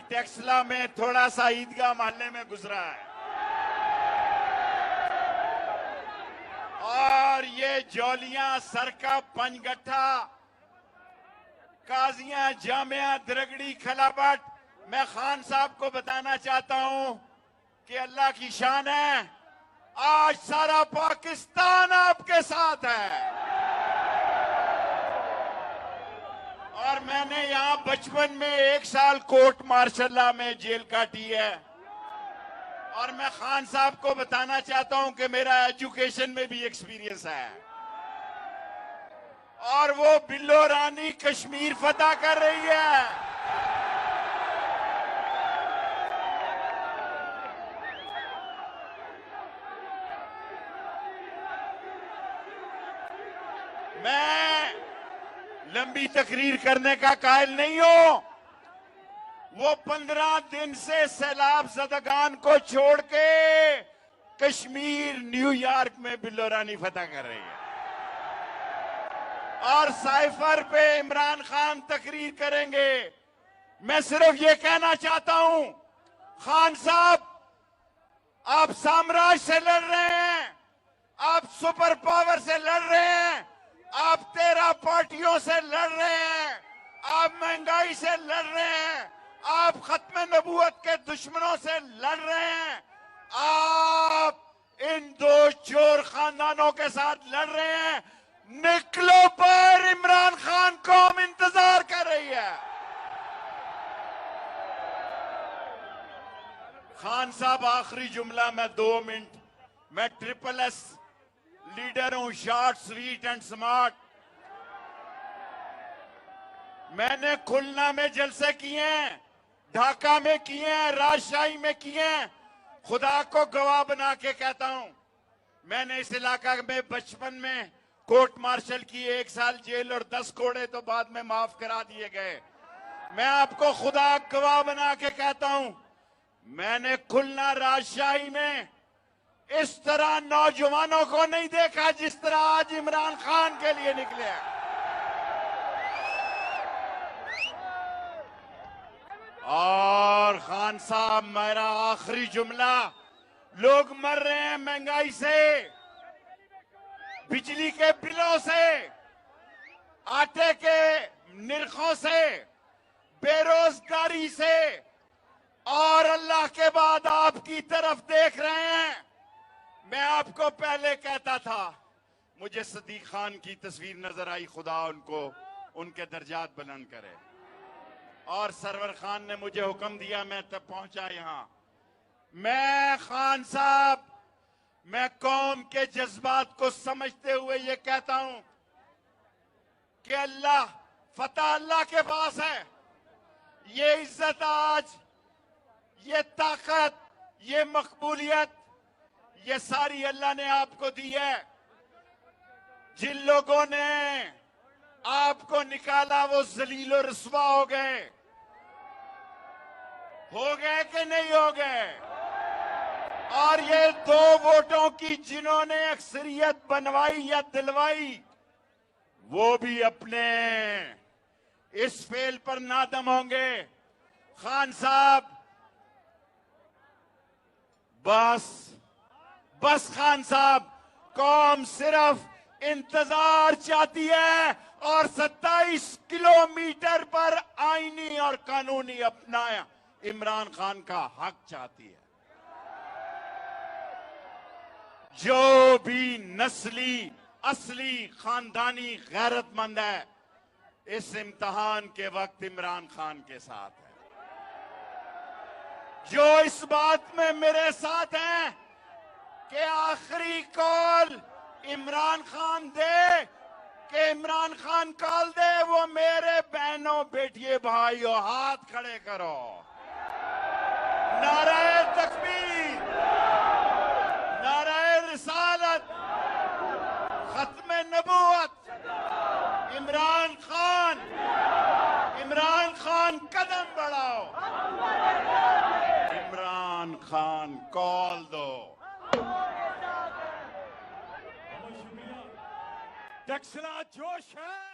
टेक्सला में थोड़ा सा ईदगाह मोहल्ले में गुजरा है और ये जौलियां, सरका, पंजगट्ठा, काजियां, जामिया, द्रगड़ी, खलाबट, मैं खान साहब को बताना चाहता हूं कि अल्लाह की शान है, आज सारा पाकिस्तान आपके साथ है। और मैंने यहां बचपन में 1 साल कोर्ट मार्शल में जेल काटी है और मैं खान साहब को बताना चाहता हूं कि मेरा एजुकेशन में भी एक्सपीरियंस है और वो बिल्लो रानी कश्मीर फतह कर रही है। मैं लंबी तकरीर करने का कायल नहीं हूं। वो 15 दिन से सैलाब ज़दगान को छोड़ के कश्मीर, न्यूयॉर्क में बिल्लो रानी फतह कर रही है और साइफर पे इमरान खान तकरीर करेंगे। मैं सिर्फ ये कहना चाहता हूं, खान साहब, आप साम्राज्य से लड़ रहे हैं, आप सुपर पावर से लड़ रहे हैं, आप 13 पार्टियों से लड़ रहे हैं, आप महंगाई से लड़ रहे हैं, आप खत्म नबूवत के दुश्मनों से लड़ रहे हैं, आप इन 2 चोर खानदानों के साथ लड़ रहे हैं। निकलो पर इमरान खान कौम इंतजार कर रही है। खान साहब, आखिरी जुमला, मैं 2 मिनट, मैं SSS लीडर हूं, शॉर्ट, स्वीट एंड स्मार्ट। मैंने खुलना में जलसे किए हैं, ढाका में किए हैं, राजशाही में किए हैं। खुदा को गवाह बना के कहता हूं, मैंने इस इलाका में बचपन में कोर्ट मार्शल की, 1 साल जेल और 10 कोड़े तो बाद में माफ करा दिए गए। मैं आपको खुदा गवाह बना के कहता हूं, मैंने खुलना, राजशाही में इस तरह नौजवानों को नहीं देखा जिस तरह आज इमरान खान के लिए निकले हैं। और खान साहब, मेरा आखिरी जुमला, लोग मर रहे हैं महंगाई से, बिजली के बिलों से, आटे के निर्खों से, बेरोजगारी से, और अल्लाह के बाद आपकी तरफ देख रहे हैं। मैं आपको पहले कहता था, मुझे सदीक खान की तस्वीर नजर आई, खुदा उनको, उनके दर्जात बुलंद करे। और सरवर खान ने मुझे हुक्म दिया, मैं तब पहुंचा यहां। मैं खान साहब, मैं कौम के जज्बात को समझते हुए ये कहता हूं कि अल्लाह, फतह अल्लाह के पास है। ये इज्जत आज, ये ताकत, ये मकबूलियत, ये सारी अल्लाह ने आपको दी है। जिन लोगों ने आपको निकाला वो जलील और रुस्वा हो गए कि नहीं हो गए? और ये 2 वोटों की जिन्होंने अक्सरियत बनवाई या दिलवाई, वो भी अपने इस फेल पर नादम होंगे। खान साहब, बस खान साहब, कौम सिर्फ इंतजार चाहती है और 27 किलोमीटर पर आईनी और कानूनी अपनाया इमरान खान का हक चाहती है। जो भी नस्ली, असली, खानदानी गैरतमंद है, इस इम्तिहान के वक्त इमरान खान के साथ है। जो इस बात में मेरे साथ हैं कि आखिरी कॉल इमरान खान दे, कि इमरान खान कॉल दे, वो मेरे बहनों, बेटियों, भाइयों, हाथ खड़े करो। नारे तकबीर, नारे रिसालत, खत्म नबूवत, इमरान खान कदम बढ़ाओ, इमरान खान कॉल दो। टेक्सला जोश है।